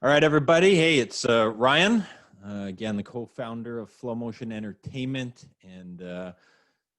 All right, everybody. Hey, it's Ryan, again, the co-founder of Flow Motion Entertainment, and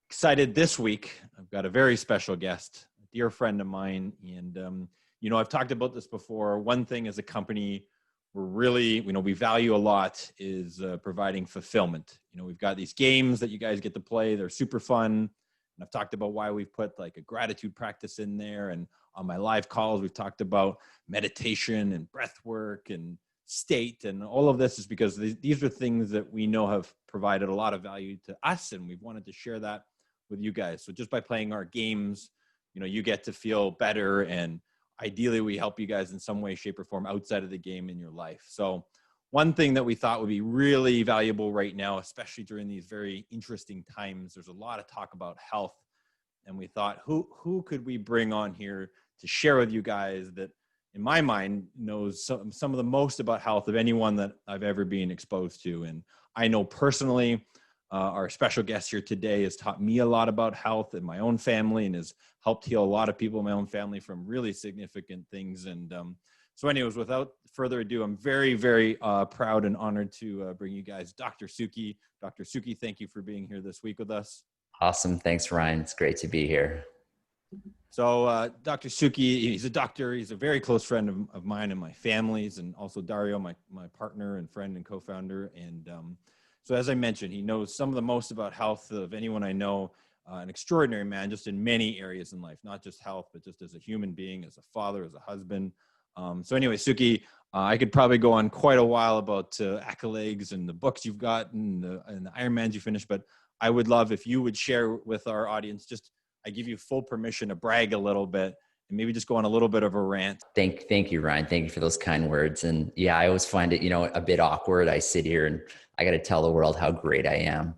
excited this week. I've got a very special guest, a dear friend of mine, and I've talked about this before. One thing as a company we're really, we value a lot is providing fulfillment. We've got these games that you guys get to play. They're super fun. And I've talked about why we've put like a gratitude practice in there. And on my live calls, we've talked about meditation and breath work and state. And all of this is because these are things that we know have provided a lot of value to us. And we've wanted to share that with you guys. So just by playing our games, you get to feel better, and ideally we help you guys in some way, shape, or form outside of the game in your life. So one thing that we thought would be really valuable right now, especially during these very interesting times, there's a lot of talk about health. And we thought, who could we bring on here to share with you guys that, in my mind, knows some of the most about health of anyone that I've ever been exposed to. And I know personally, our special guest here today has taught me a lot about health in my own family and has helped heal a lot of people in my own family from really significant things. And so anyways, without further ado, I'm very, very proud and honored to bring you guys Dr. Sukhi. Dr. Sukhi, thank you for being here this week with us. Awesome. Thanks, Ryan. It's great to be here. So Dr. Sukhi, he's a doctor. He's a very close friend of mine and my family's, and also Dario, my partner and friend and co-founder. And so as I mentioned, he knows some of the most about health of anyone I know. An extraordinary man just in many areas in life, not just health, but just as a human being, as a father, as a husband. So anyway, Sukhi, I could probably go on quite a while about accolades and the books you've got and the Ironmans you finished, but I would love if you would share with our audience, I give you full permission to brag a little bit and maybe just go on a little bit of a rant. Thank you, Ryan. Thank you for those kind words. And yeah, I always find it, a bit awkward. I sit here and I got to tell the world how great I am,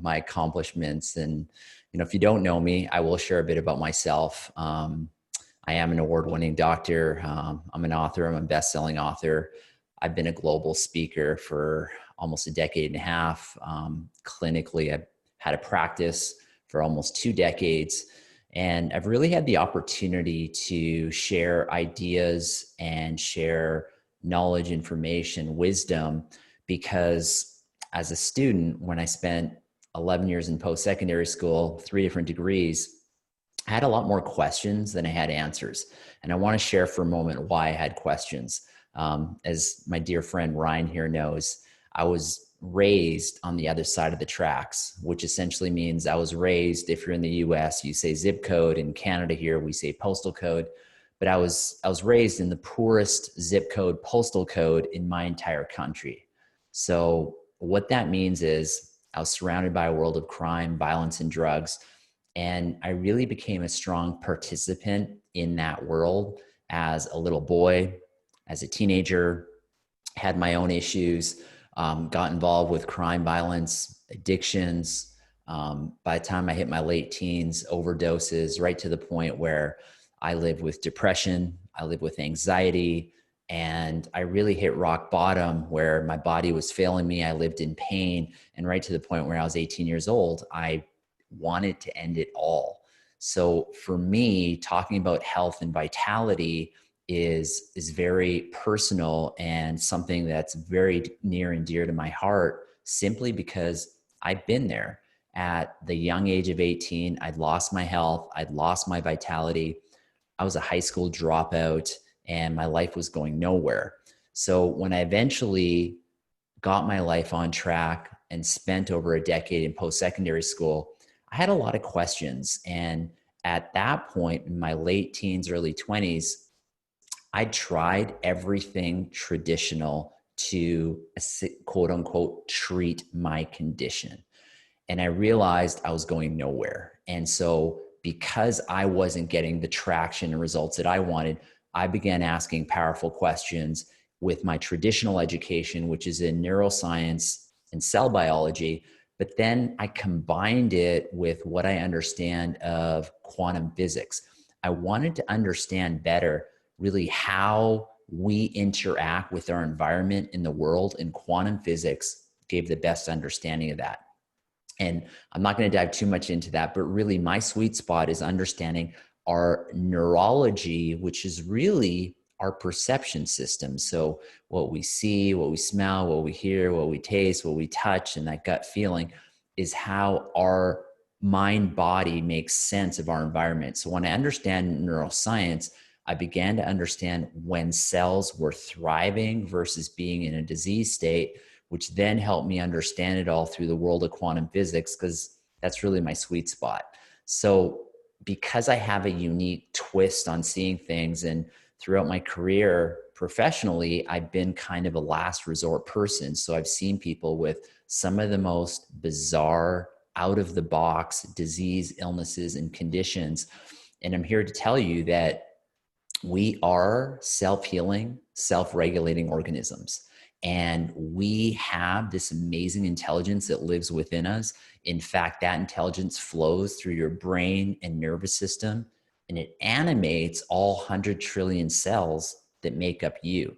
my accomplishments. And, if you don't know me, I will share a bit about myself. I am an award-winning doctor. I'm an author. I'm a best-selling author. I've been a global speaker for almost a decade and a half. Clinically, I've had a practice for almost 2 decades. And I've really had the opportunity to share ideas and share knowledge, information, wisdom, because as a student, when I spent 11 years in post-secondary school, 3 different degrees, I had a lot more questions than I had answers. And I want to share for a moment why I had questions. As my dear friend Ryan here knows, I was raised on the other side of the tracks, which essentially means I was raised, if you're in the US, you say zip code. In Canada here, we say postal code. But I was raised in the poorest zip code, postal code in my entire country. So what that means is I was surrounded by a world of crime, violence, and drugs. And I really became a strong participant in that world as a little boy, as a teenager, had my own issues, got involved with crime, violence, addictions. By the time I hit my late teens, overdoses, right to the point where I lived with depression, I lived with anxiety, and I really hit rock bottom where my body was failing me. I lived in pain, and right to the point where I was 18 years old, I wanted to end it all. So for me, talking about health and vitality is very personal and something that's very near and dear to my heart, simply because I've been there. At the young age of 18, I'd lost my health, I'd lost my vitality. I was a high school dropout and my life was going nowhere. So when I eventually got my life on track and spent over a decade in post-secondary school, I had a lot of questions. And at that point, in my late teens, early 20s, I tried everything traditional to quote unquote treat my condition. And I realized I was going nowhere. And so because I wasn't getting the traction and results that I wanted, I began asking powerful questions with my traditional education, which is in neuroscience and cell biology. But then I combined it with what I understand of quantum physics. I wanted to understand better really how we interact with our environment in the world, and quantum physics gave the best understanding of that. And I'm not going to dive too much into that, but really my sweet spot is understanding our neurology, which is really our perception system. So what we see, what we smell, what we hear, what we taste, what we touch, and that gut feeling is how our mind body makes sense of our environment. So when I understand neuroscience, I began to understand when cells were thriving versus being in a disease state, which then helped me understand it all through the world of quantum physics, because that's really my sweet spot. So because I have a unique twist on seeing things, and throughout my career professionally, I've been kind of a last resort person. So I've seen people with some of the most bizarre, out of the box disease, illnesses, and conditions. And I'm here to tell you that we are self-healing, self-regulating organisms. And we have this amazing intelligence that lives within us. In fact, that intelligence flows through your brain and nervous system, and it animates all 100 trillion cells that make up you.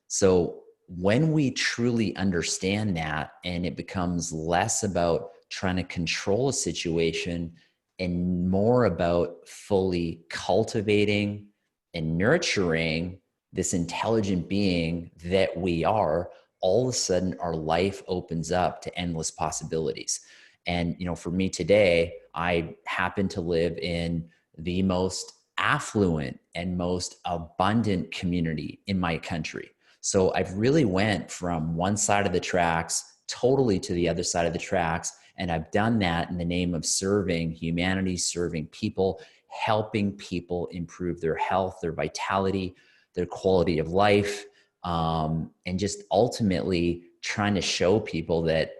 So when we truly understand that, and it becomes less about trying to control a situation and more about fully cultivating and nurturing this intelligent being that we are, all of a sudden our life opens up to endless possibilities. And, for me today, I happen to live in the most affluent and most abundant community in my country. So I've really went from one side of the tracks totally to the other side of the tracks. And I've done that in the name of serving humanity, serving people, helping people improve their health, their vitality, their quality of life, and just ultimately trying to show people that,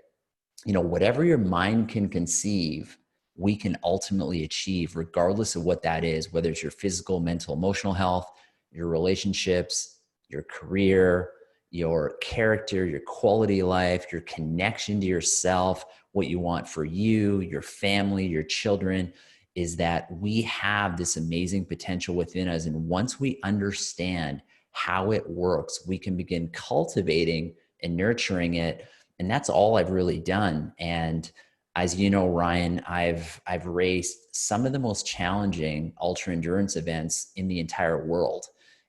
whatever your mind can conceive, we can ultimately achieve, regardless of what that is, whether it's your physical, mental, emotional health, your relationships, your career, your character, your quality of life, your connection to yourself, what you want for you, your family, your children, is that we have this amazing potential within us. And once we understand how it works, we can begin cultivating and nurturing it. And that's all I've really done. And as you know, Ryan, I've raced some of the most challenging ultra endurance events in the entire world.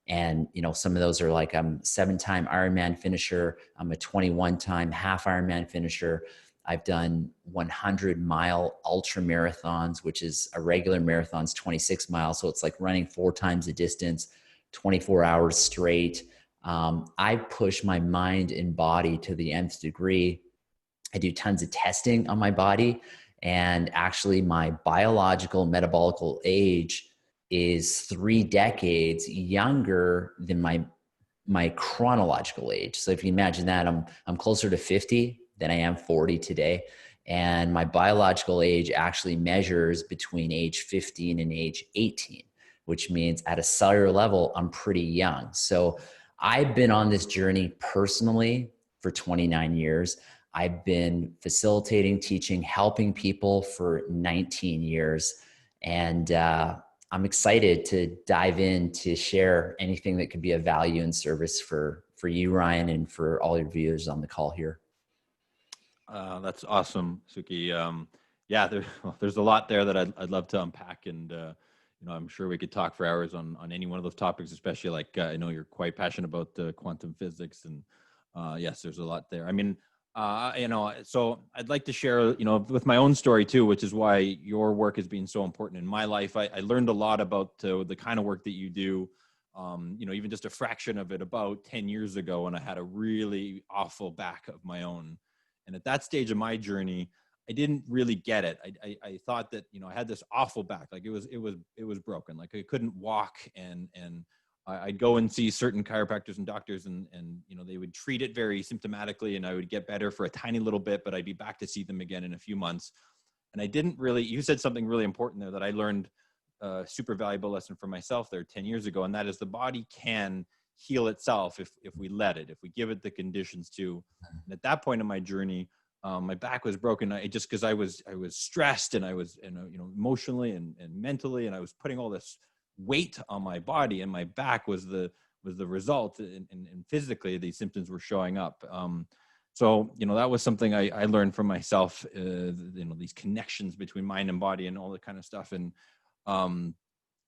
And, some of those are like, I'm a 7-time Ironman finisher. I'm a 21-time half Ironman finisher. I've done 100-mile ultra marathons, which is a regular marathon's 26 miles. So it's like running 4 times the distance, 24 hours straight. I push my mind and body to the nth degree. I do tons of testing on my body, and actually my biological metabolical age is 3 decades younger than my chronological age. So if you imagine that, I'm closer to 50 than I am 40 today. And my biological age actually measures between age 15 and age 18, which means at a cellular level, I'm pretty young. So I've been on this journey personally for 29 years. I've been facilitating, teaching, helping people for 19 years. And I'm excited to dive in to share anything that could be of value and service for you, Ryan, and for all your viewers on the call here. That's awesome, Sukhi. Yeah, there's a lot there that I'd love to unpack, and I'm sure we could talk for hours on any one of those topics, especially like I know you're quite passionate about quantum physics, and yes, there's a lot there. I mean, so I'd like to share, with my own story too, which is why your work has been so important in my life. I learned a lot about the kind of work that you do. Even just a fraction of it about 10 years ago, when I had a really awful back of my own. And at that stage of my journey, I didn't really get it. I thought that, I had this awful back, like it was broken. Like I couldn't walk, and I'd go and see certain chiropractors and doctors, and they would treat it very symptomatically, and I would get better for a tiny little bit, but I'd be back to see them again in a few months. And I didn't really, you said something really important there that I learned a super valuable lesson for myself there 10 years ago. And that is, the body can heal itself if we let it, if we give it the conditions to. And at that point in my journey, my back was broken. Just because I was stressed, and I was, emotionally and mentally, and I was putting all this weight on my body, and my back was the result, and physically these symptoms were showing up. So that was something I learned from myself, these connections between mind and body and all that kind of stuff. And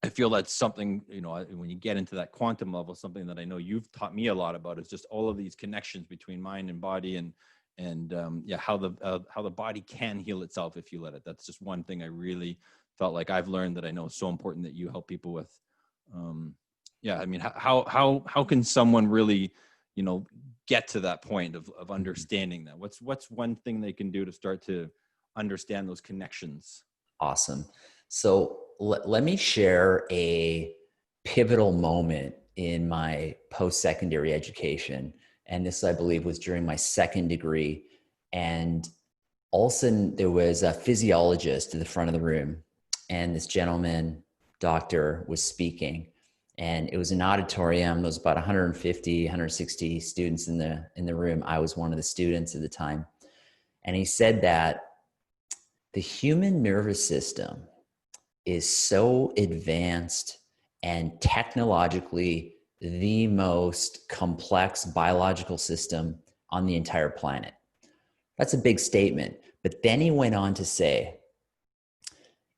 I feel that's something, when you get into that quantum level, something that I know you've taught me a lot about is just all of these connections between mind and body, and how the body can heal itself if you let it. That's just one thing I really felt like I've learned that I know is so important that you help people with. I mean, how can someone really, get to that point of understanding that? What's one thing they can do to start to understand those connections? Awesome. So let me share a pivotal moment in my post-secondary education. And this, I believe, was during my second degree. And all of a sudden, there was a physiologist in the front of the room. And this gentleman, doctor, was speaking. And it was an auditorium. There was about 150, 160 students in the room. I was one of the students at the time. And he said that the human nervous system is so advanced and technologically the most complex biological system on the entire planet. That's a big statement. But then he went on to say,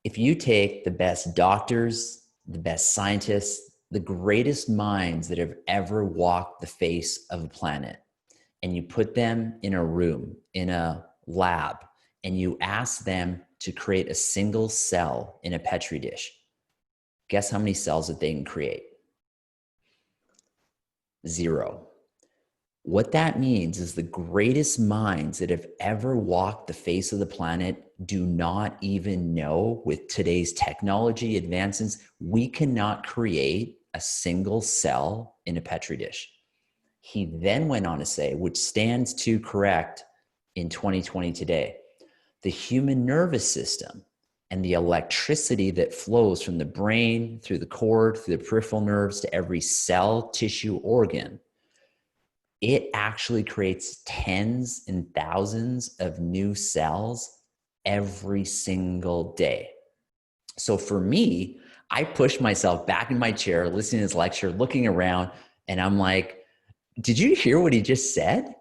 if you take the best doctors, the best scientists, the greatest minds that have ever walked the face of the planet, and you put them in a room, in a lab, and you ask them to create a single cell in a petri dish, guess how many cells that they can create? 0. What that means is the greatest minds that have ever walked the face of the planet do not even know, with today's technology advances, we cannot create a single cell in a petri dish. He then went on to say, which stands to correct in 2020 today, the human nervous system and the electricity that flows from the brain, through the cord, through the peripheral nerves to every cell, tissue, organ, it actually creates tens and thousands of new cells every single day. So for me, I pushed myself back in my chair, listening to his lecture, looking around, and I'm like, did you hear what he just said?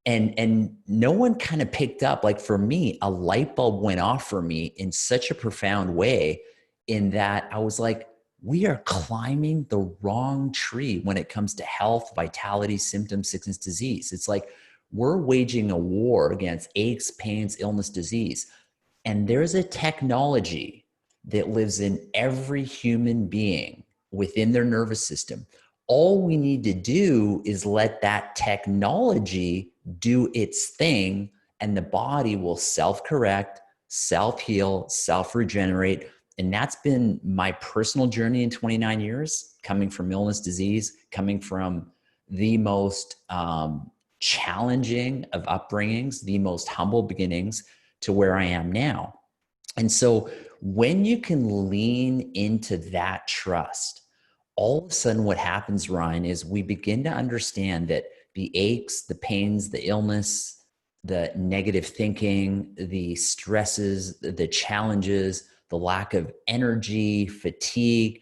And no one kind of picked up. Like for me, a light bulb went off for me in such a profound way, in that I was like, we are climbing the wrong tree when it comes to health, vitality, symptoms, sickness, disease. It's like we're waging a war against aches, pains, illness, disease. And there's a technology that lives in every human being within their nervous system. All we need to do is let that technology do its thing, and the body will self-correct, self-heal, self-regenerate. And that's been my personal journey in 29 years, coming from illness, disease, coming from the most challenging of upbringings, the most humble beginnings, to where I am now. And so when you can lean into that trust, all of a sudden what happens, Ryan, is we begin to understand that the aches, the pains, the illness, the negative thinking, the stresses, the challenges, the lack of energy, fatigue,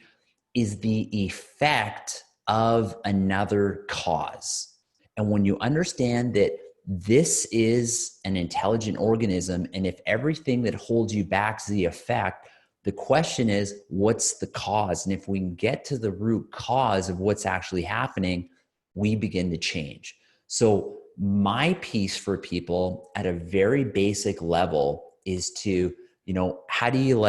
is the effect of another cause. And when you understand that this is an intelligent organism, and if everything that holds you back is the effect, the question is, what's the cause? And if we can get to the root cause of what's actually happening, we begin to change. So my piece for people at a very basic level is to, how do you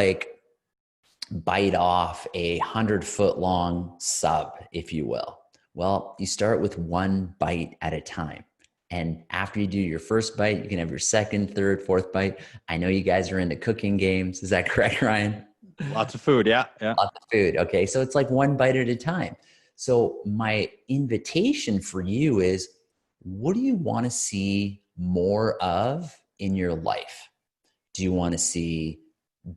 bite off 100-foot long sub, if you will? Well, you start with one bite at a time. And after you do your first bite, you can have your second, third, fourth bite. I know you guys are into cooking games. Is that correct, Ryan? Lots of food. Yeah. Lots of food. Okay. So it's like one bite at a time. So my invitation for you is, what do you want to see more of in your life? Do you want to see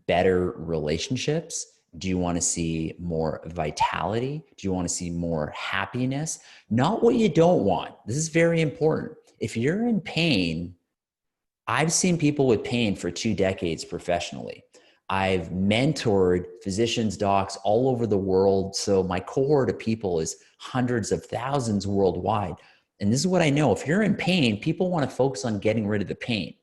better relationships? Do you want to see more vitality? Do you want to see more happiness? Not what you don't want. This is very important. If you're in pain, I've seen people with pain for 2 decades professionally. I've mentored physicians, docs all over the world. So my cohort of people is hundreds of thousands worldwide. And this is what I know. If you're in pain, people want to focus on getting rid of the pain.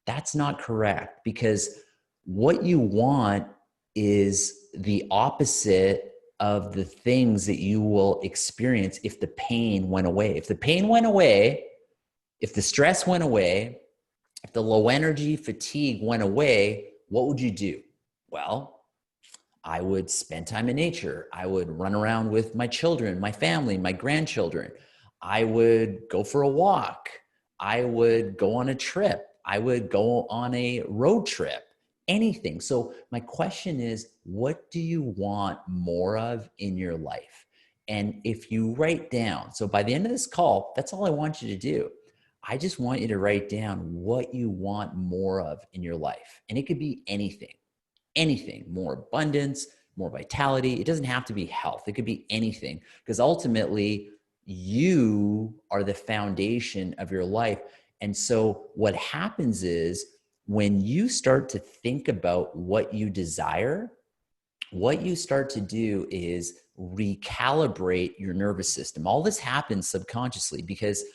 That's not correct, because what you want is the opposite of the things that you will experience if the pain went away. If the pain went away, if the stress went away, if the low energy fatigue went away, what would you do? Well, I would spend time in nature. I would run around with my children, my family, my grandchildren. I would go for a walk. I would go on a trip. I would go on a road trip, anything. So my question is, what do you want more of in your life? And if you write down, so by the end of this call, that's all I want you to do. I just want you to write down what you want more of in your life. And it could be anything, more abundance, more vitality. It doesn't have to be health. It could be anything, because ultimately you are the foundation of your life. And so what happens is when you start to think about what you desire, what you start to do is recalibrate your nervous system. All this happens subconsciously because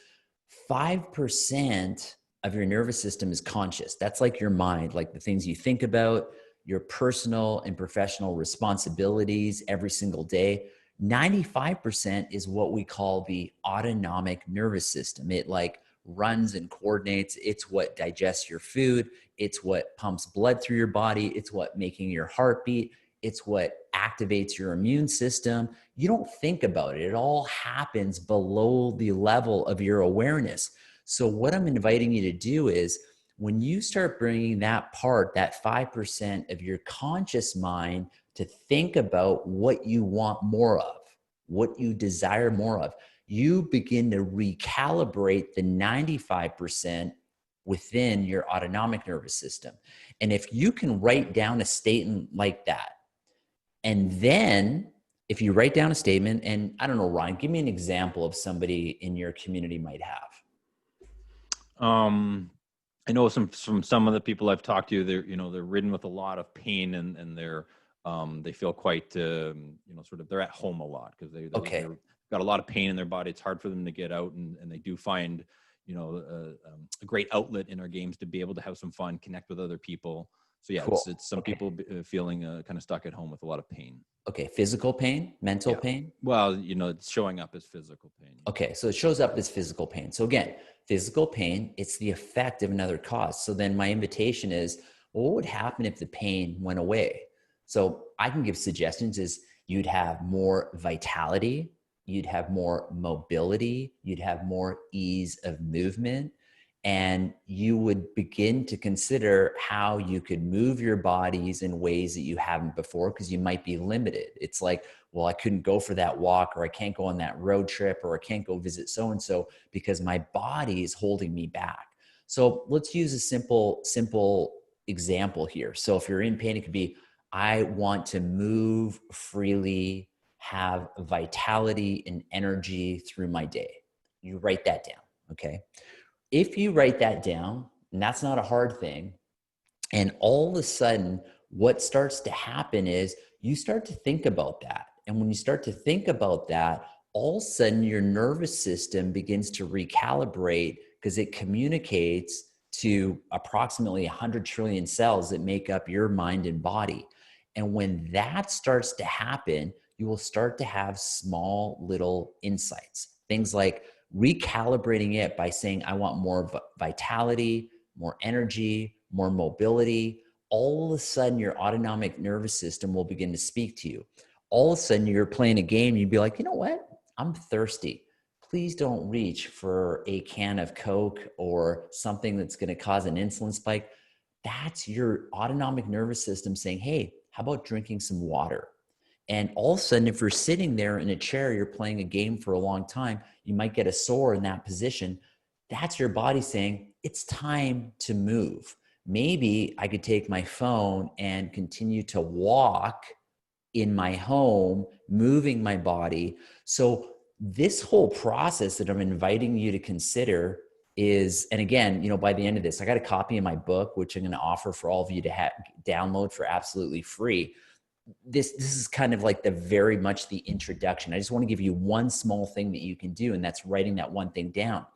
5% of your nervous system is conscious. That's like your mind, like the things you think about, your personal and professional responsibilities every single day. 95% is what we call the autonomic nervous system. It like runs and coordinates. It's what digests your food. It's what pumps blood through your body. It's what making your heart beat. It's what activates your immune system. You don't think about it. It all happens below the level of your awareness. So what I'm inviting you to do is when you start bringing that part, that 5% of your conscious mind to think about what you want more of, what you desire more of, you begin to recalibrate the 95% within your autonomic nervous system. And if you can write down a statement like that, and then if you write down a statement, and I don't know, Ryan, give me an example of somebody in your community might have. I know from some of the people I've talked to, they're ridden with a lot of pain, and they feel quite sort of they're at home a lot because they've got a lot of pain in their body. It's hard for them to get out, and they do find a great outlet in our games to be able to have some fun, connect with other people. So yeah, Cool. it's some people feeling kind of stuck at home with a lot of pain. Okay, physical pain, mental pain? Well, it's showing up as physical pain. Okay, so it shows up as physical pain. So again, physical pain, it's the effect of another cause. So then my invitation is, well, what would happen if the pain went away? So I can give suggestions is you'd have more vitality, you'd have more mobility, you'd have more ease of movement, and you would begin to consider how you could move your bodies in ways that you haven't before because you might be limited. It's like, well, I couldn't go for that walk, or I can't go on that road trip, or I can't go visit so-and-so because my body is holding me back. So let's use a simple example here. So if you're in pain, it could be, I want to move freely, have vitality and energy through my day. You write that down, okay? If you write that down, and that's not a hard thing, and all of a sudden, what starts to happen is you start to think about that. And when you start to think about that, all of a sudden your nervous system begins to recalibrate because it communicates to approximately 100 trillion cells that make up your mind and body. And when that starts to happen, you will start to have small little insights. Things like recalibrating it by saying, I want more vitality, more energy, more mobility. All of a sudden, your autonomic nervous system will begin to speak to you. All of a sudden, you're playing a game, you'd be like, you know what? I'm thirsty. Please don't reach for a can of Coke or something that's going to cause an insulin spike. That's your autonomic nervous system saying, hey, how about drinking some water? And all of a sudden, if you're sitting there in a chair, you're playing a game for a long time, you might get a sore in that position. That's your body saying, it's time to move. Maybe I could take my phone and continue to walk in my home, moving my body. So this whole process that I'm inviting you to consider is, and again, by the end of this, I got a copy of my book, which I'm going to offer for all of you to download for absolutely free. This is kind of like the very much the introduction. I just want to give you one small thing that you can do, and that's writing that one thing down.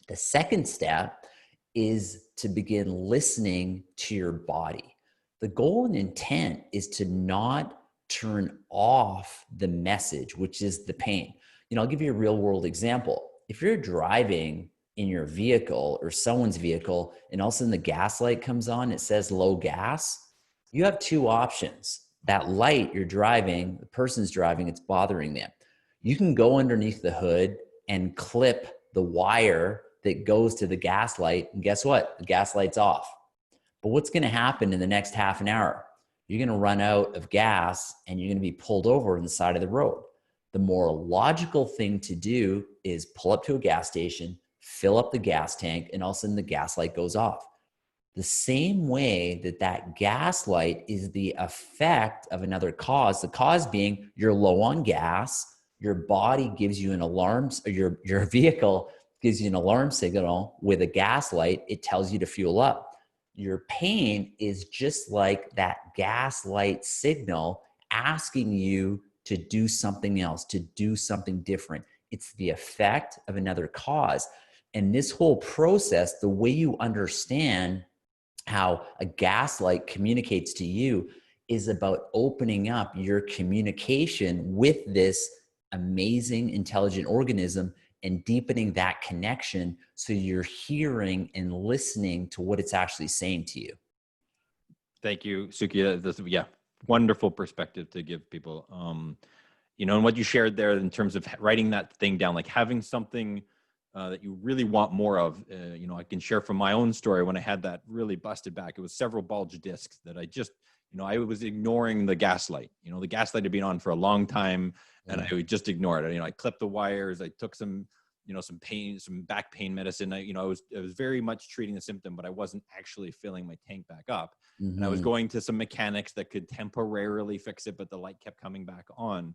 The second step is to begin listening to your body. The goal and intent is to not turn off the message, which is the pain. I'll give you a real world example. If you're driving in your vehicle or someone's vehicle and all of a sudden the gas light comes on, it says low gas, you have two options. That light you're driving, the person's driving, it's bothering them. You can go underneath the hood and clip the wire that goes to the gas light, and guess what? The gas light's off. But what's going to happen in the next half an hour? You're going to run out of gas and you're going to be pulled over on the side of the road. The more logical thing to do is pull up to a gas station, fill up the gas tank, and all of a sudden the gas light goes off. The same way that gas light is the effect of another cause, the cause being you're low on gas, your body gives you an alarm, or your vehicle gives you an alarm signal with a gas light, it tells you to fuel up. Your pain is just like that gas light signal asking you to do something else, to do something different. It's the effect of another cause. And this whole process, the way you understand how a gas light communicates to you is about opening up your communication with this amazing intelligent organism and deepening that connection so you're hearing and listening to what it's actually saying to you. Thank you, Sukhi. Yeah, wonderful perspective to give people. And what you shared there in terms of writing that thing down, like having something that you really want more of. I can share from my own story when I had that really busted back. It was several bulge discs that I just, I was ignoring the gaslight. The gaslight had been on for a long time, and I would just ignore it. I clipped the wires. I took some back pain medicine. I was very much treating the symptom, but I wasn't actually filling my tank back up. Mm-hmm. And I was going to some mechanics that could temporarily fix it, but the light kept coming back on.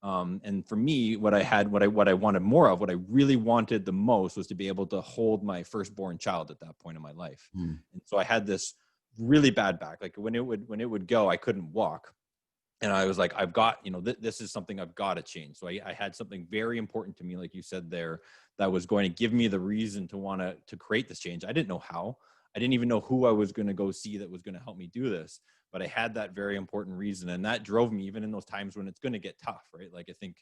And for me, what I wanted more of, what I really wanted the most was to be able to hold my firstborn child at that point in my life. Mm. And so I had this really bad back. Like when it would go, I couldn't walk. And I was like, I've got, this is something I've got to change. So I had something very important to me, like you said there, that was going to give me the reason to want to create this change. I didn't know how. I didn't even know who I was going to go see that was going to help me do this. But I had that very important reason. And that drove me even in those times when it's going to get tough, right? Like, I think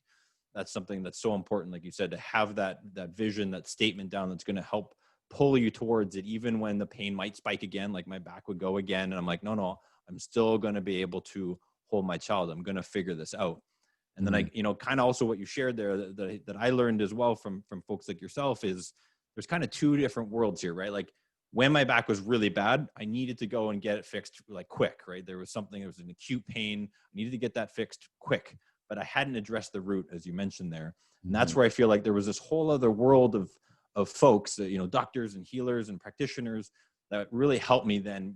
that's something that's so important, like you said, to have that vision, that statement down that's going to help pull you towards it, even when the pain might spike again, like my back would go again. And I'm like, no, I'm still going to be able to hold my child. I'm going to figure this out. And then kind of also what you shared there that I learned as well from folks like yourself is there's kind of two different worlds here, right? Like when my back was really bad, I needed to go and get it fixed like quick, right? There was an acute pain. I needed to get that fixed quick, but I hadn't addressed the root, as you mentioned there. And that's where I feel like there was this whole other world of folks, doctors and healers and practitioners that really helped me then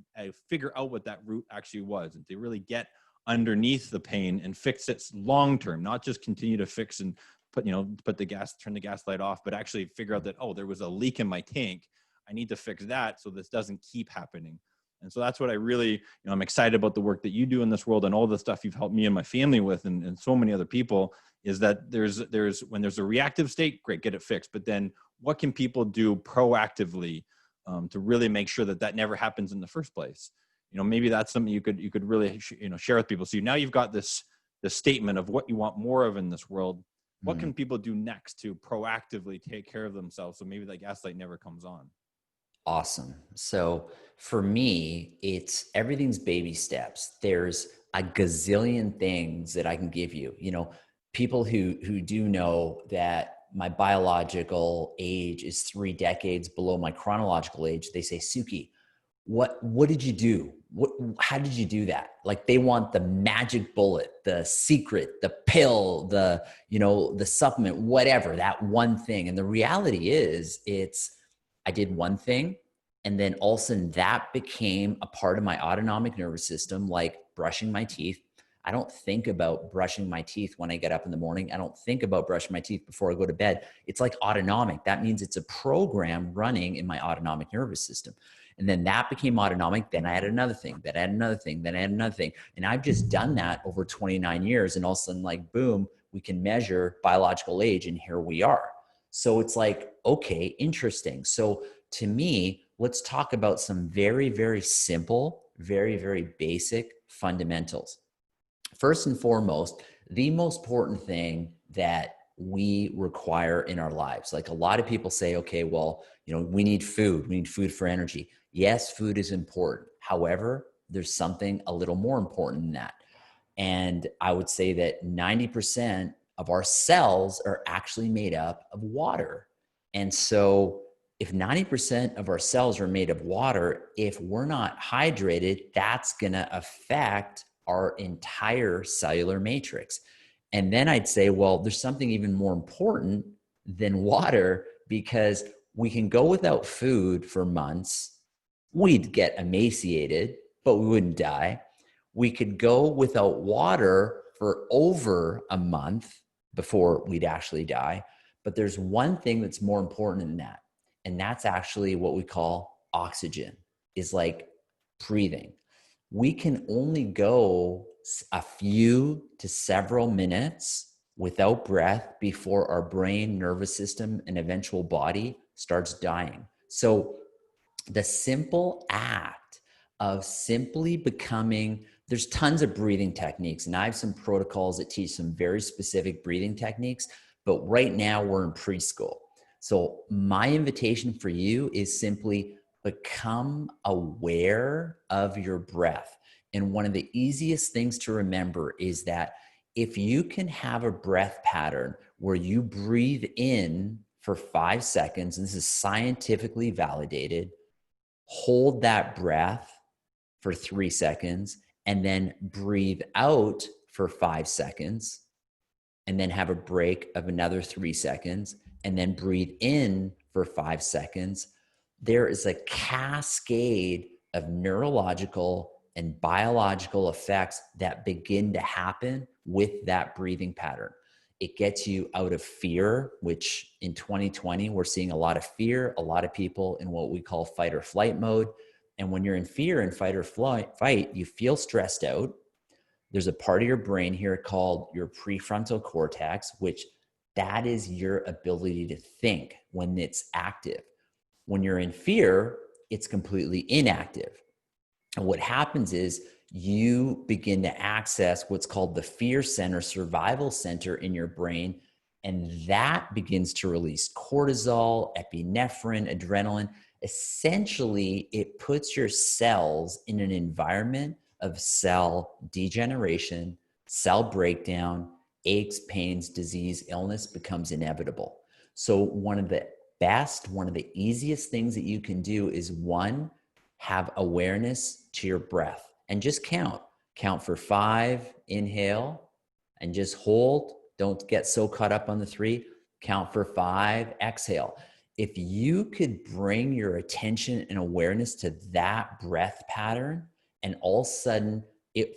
figure out what that root actually was, and to really get underneath the pain and fix it long term, not just continue to fix and turn the gas light off, but actually figure out that, there was a leak in my tank. I need to fix that so this doesn't keep happening. And so that's what I really, I'm excited about the work that you do in this world and all the stuff you've helped me and my family with and so many other people, is that there's when there's a reactive state, great, get it fixed. But then what can people do proactively to really make sure that never happens in the first place? Maybe that's something you could really, share with people. So now you've got this statement of what you want more of in this world. What can people do next to proactively take care of themselves so maybe that gaslight never comes on? Awesome. So for me, it's everything's baby steps. There's a gazillion things that I can give you. People who do know that my biological age is 3 decades below my chronological age, they say, Sukhi, what did you do? How did you do that? Like, they want the magic bullet, the secret, the pill, the supplement, whatever, that one thing. And the reality is I did one thing, and then all of a sudden that became a part of my autonomic nervous system, like brushing my teeth. I don't think about brushing my teeth when I get up in the morning. I don't think about brushing my teeth before I go to bed. It's like autonomic. That means it's a program running in my autonomic nervous system. And then that became autonomic. Then I had another thing, then I had another thing, then I had another thing. And I've just done that over 29 years. And all of a sudden, like, boom, we can measure biological age, and here we are. So it's like, okay, interesting. So to me, let's talk about some very, very simple, very, very basic fundamentals. First and foremost, the most important thing that we require in our lives. Like a lot of people say, okay, well, we need food. We need food for energy. Yes, food is important. However, there's something a little more important than that. And I would say that 90% of our cells are actually made up of water. And so if 90% of our cells are made of water, if we're not hydrated, that's going to affect our entire cellular matrix. And then I'd say, well, there's something even more important than water, because we can go without food for months. We'd get emaciated, but we wouldn't die. We could go without water for over a month before we'd actually die. But there's one thing that's more important than that. And that's actually what we call oxygen, is like breathing. We can only go a few to several minutes without breath before our brain, nervous system, and eventual body starts dying. So the simple act of simply becoming, there's tons of breathing techniques, and I have some protocols that teach some very specific breathing techniques, but right now we're in preschool. So my invitation for you is simply become aware of your breath. And one of the easiest things to remember is that if you can have a breath pattern where you breathe in for 5 seconds, and this is scientifically validated, hold that breath for 3 seconds, and then breathe out for 5 seconds, and then have a break of another 3 seconds, and then breathe in for 5 seconds, there is a cascade of neurological and biological effects that begin to happen with that breathing pattern. It gets you out of fear, which in 2020, we're seeing a lot of fear, a lot of people in what we call fight or flight mode. And when you're in fear and fight or fight, you feel stressed out. There's a part of your brain here called your prefrontal cortex, which that is your ability to think when it's active. When you're in fear, it's completely inactive. And what happens is you begin to access what's called the fear center, survival center in your brain. And that begins to release cortisol, epinephrine, adrenaline. Essentially, it puts your cells in an environment of cell degeneration, cell breakdown, aches, pains, disease, illness becomes inevitable. So one of the easiest things that you can do is, one, have awareness to your breath and just count for 5, inhale, and just hold. Don't get so caught up on the 3. Count for 5, exhale. If you could bring your attention and awareness to that breath pattern, and all of a sudden,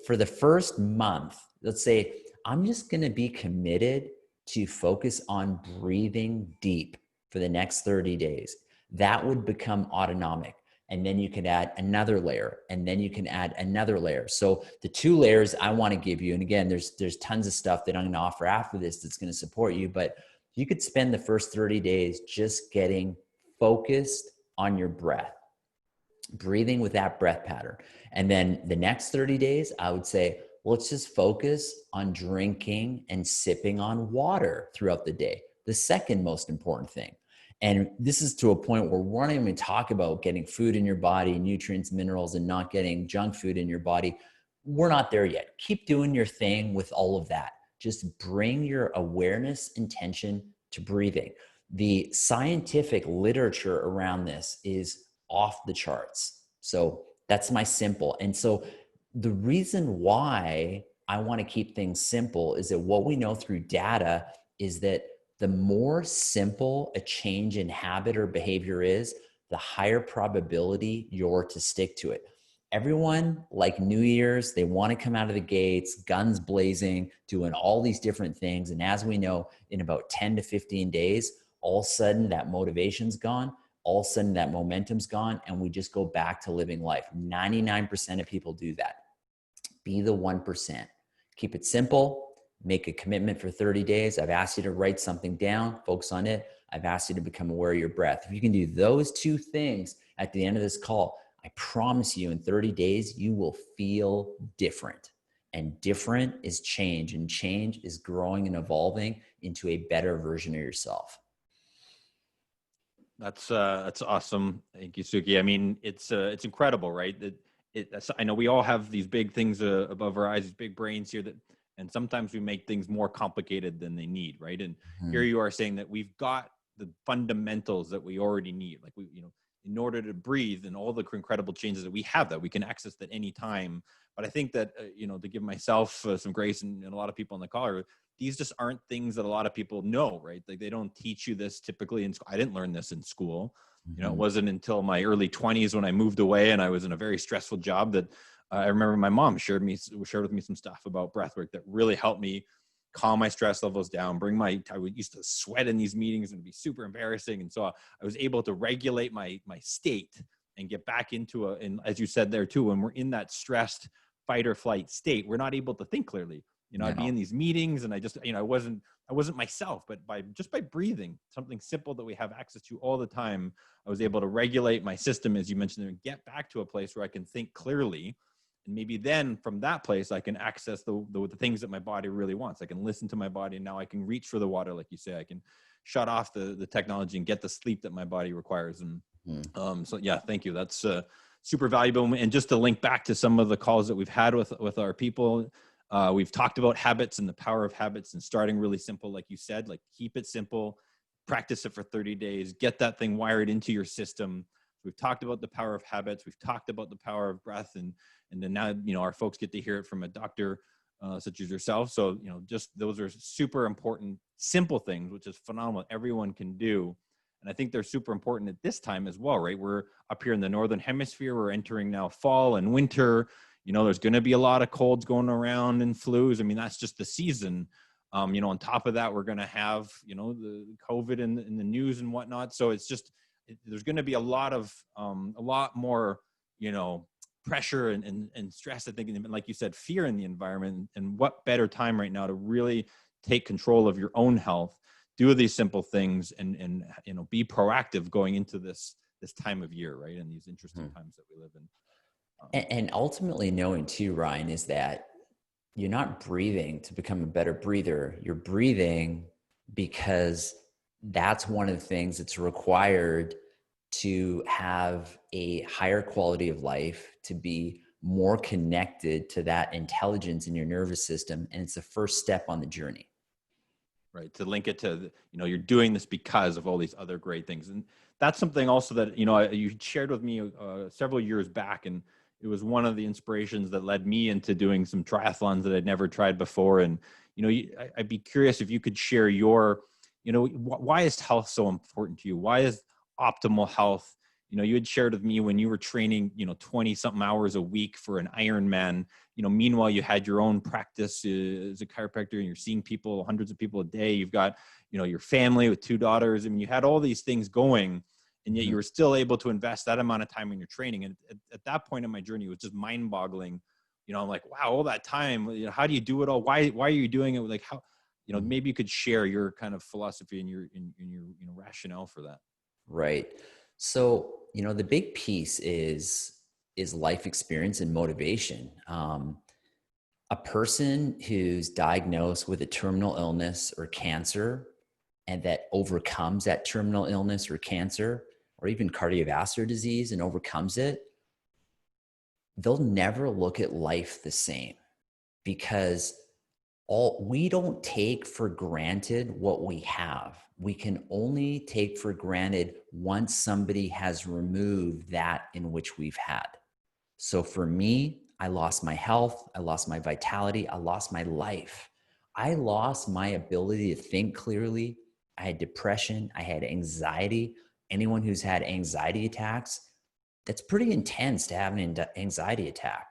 for the first month, let's say, I'm just going to be committed to focus on breathing deep for the next 30 days. That would become autonomic. And then you can add another layer, and then you can add another layer. So the 2 layers I want to give you, and again, there's tons of stuff that I'm going to offer after this that's going to support you, but you could spend the first 30 days just getting focused on your breath, breathing with that breath pattern. And then the next 30 days, I would say, let's just focus on drinking and sipping on water throughout the day. The second most important thing. And this is to a point where we're not even talking about getting food in your body, nutrients, minerals, and not getting junk food in your body. We're not there yet. Keep doing your thing with all of that. Just bring your awareness intention to breathing. The scientific literature around this is off the charts. So that's my simple. And so the reason why I want to keep things simple is that what we know through data is that the more simple a change in habit or behavior is, the higher probability you're to stick to it. Everyone, like New Year's, they want to come out of the gates, guns blazing, doing all these different things. And as we know, in about 10 to 15 days, all of a sudden that motivation's gone. All of a sudden that momentum's gone, and we just go back to living life. 99% of people do that. Be the 1%. Keep it simple. Make a commitment for 30 days. I've asked you to write something down, focus on it. I've asked you to become aware of your breath. If you can do those 2 things at the end of this call, I promise you in 30 days, you will feel different. And different is change, and change is growing and evolving into a better version of yourself. That's awesome. Thank you, Suki. I mean, it's incredible, right? I know we all have these big things above our eyes, these big brains here and sometimes we make things more complicated than they need, right? And here you are saying that we've got the fundamentals that we already need, like in order to breathe and all the incredible changes that we have, that we can access at any time. But I think that, to give myself some grace and a lot of people on the call, these just aren't things that a lot of people know, right? Like they don't teach you this typically in school. I didn't learn this in school. It wasn't until my early 20s when I moved away and I was in a very stressful job that I remember my mom shared with me some stuff about breathwork that really helped me calm my stress levels down, I used to sweat in these meetings and it'd be super embarrassing. And so I was able to regulate my state and get back into and as you said there too, when we're in that stressed fight or flight state, we're not able to think clearly. I'd be in these meetings and I just, I wasn't myself, but by breathing, something simple that we have access to all the time, I was able to regulate my system, as you mentioned, and get back to a place where I can think clearly. And maybe then from that place, I can access the things that my body really wants. I can listen to my body. And now I can reach for the water. Like you say, I can shut off the technology and get the sleep that my body requires. And so, yeah, thank you. That's super valuable. And just to link back to some of the calls that we've had with our people, we've talked about habits and the power of habits and starting really simple. Like you said, like keep it simple, practice it for 30 days, get that thing wired into your system. We've talked about the power of habits. We've talked about the power of breath, and then now, our folks get to hear it from a doctor such as yourself. So, just those are super important, simple things, which is phenomenal. Everyone can do. And I think they're super important at this time as well, right? We're up here in the Northern Hemisphere. We're entering now fall and winter. There's going to be a lot of colds going around and flus. I mean, that's just the season. On top of that, we're going to have, the COVID in the news and whatnot. So it's just, there's going to be a lot more, pressure and stress, I think, and like you said, fear in the environment. And what better time right now to really take control of your own health, do these simple things, and be proactive going into this time of year, right? And these interesting times that we live in. And ultimately knowing too, Ryan, is that you're not breathing to become a better breather. You're breathing because that's one of the things that's required to have a higher quality of life, to be more connected to that intelligence in your nervous system. And it's the first step on the journey. Right. To link it to, you're doing this because of all these other great things. And that's something also that, you shared with me several years back. And it was one of the inspirations that led me into doing some triathlons that I'd never tried before. And, I'd be curious if you could share your, why is health so important to you? Why is optimal health? You had shared with me when you were training, 20 something hours a week for an Ironman, meanwhile you had your own practice as a chiropractor and you're seeing people, hundreds of people a day. You've got, your family with 2 daughters. I mean, you had all these things going, and yet you were still able to invest that amount of time in your training. And at that point in my journey, it was just mind boggling. I'm like, wow, all that time, how do you do it all? Why are you doing it? Like how, maybe you could share your kind of philosophy and your rationale for that. Right. So, the big piece is life experience and motivation. A person who's diagnosed with a terminal illness or cancer and that overcomes that terminal illness or cancer, or even cardiovascular disease and overcomes it, they'll never look at life the same, because we don't take for granted what we have. We can only take for granted once somebody has removed that in which we've had. So for me, I lost my health, I lost my vitality, I lost my life. I lost my ability to think clearly. I had depression, I had anxiety. Anyone who's had anxiety attacks, that's pretty intense to have an anxiety attack.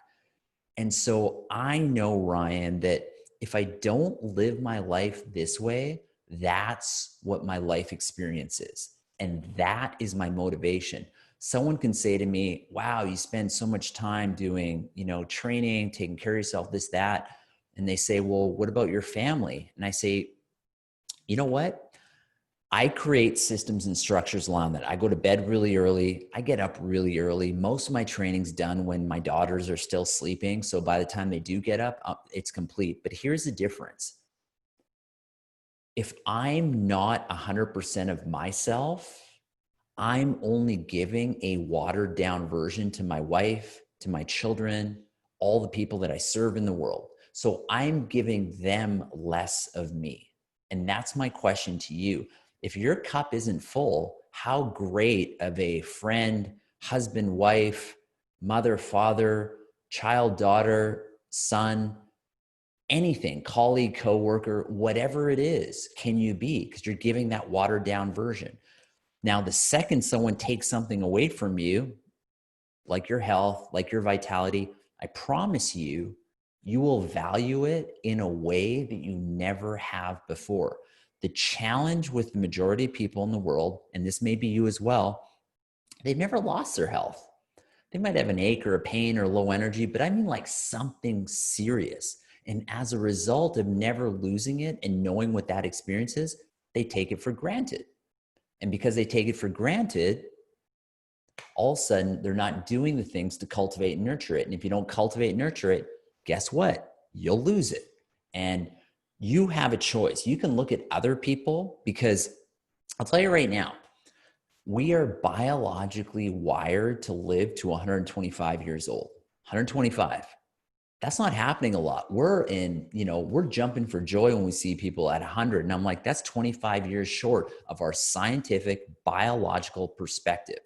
And so I know, Ryan, that if I don't live my life this way, that's what my life experience is. And that is my motivation. Someone can say to me, wow, you spend so much time doing, training, taking care of yourself, this, that. And they say, well, what about your family? And I say, you know what? I create systems and structures around that. I go to bed really early. I get up really early. Most of my training's done when my daughters are still sleeping. So by the time they do get up, it's complete. But here's the difference. If I'm not 100% of myself, I'm only giving a watered down version to my wife, to my children, all the people that I serve in the world. So I'm giving them less of me. And that's my question to you. If your cup isn't full, how great of a friend, husband, wife, mother, father, child, daughter, son, anything, colleague, coworker, whatever it is, can you be? Because you're giving that watered down version. Now, the second someone takes something away from you, like your health, like your vitality, I promise you, you will value it in a way that you never have before. The challenge with the majority of people in the world, and this may be you as well, they've never lost their health. They might have an ache or a pain or low energy, but I mean like something serious. And as a result of never losing it and knowing what that experience is, they take it for granted. And because they take it for granted, all of a sudden they're not doing the things to cultivate and nurture it. And if you don't cultivate and nurture it, guess what? You'll lose it. And you have a choice. You can look at other people, because I'll tell you right now, we are biologically wired to live to 125 years old. 125. That's not happening a lot. We're jumping for joy when we see people at 100. And I'm like, that's 25 years short of our scientific biological perspective.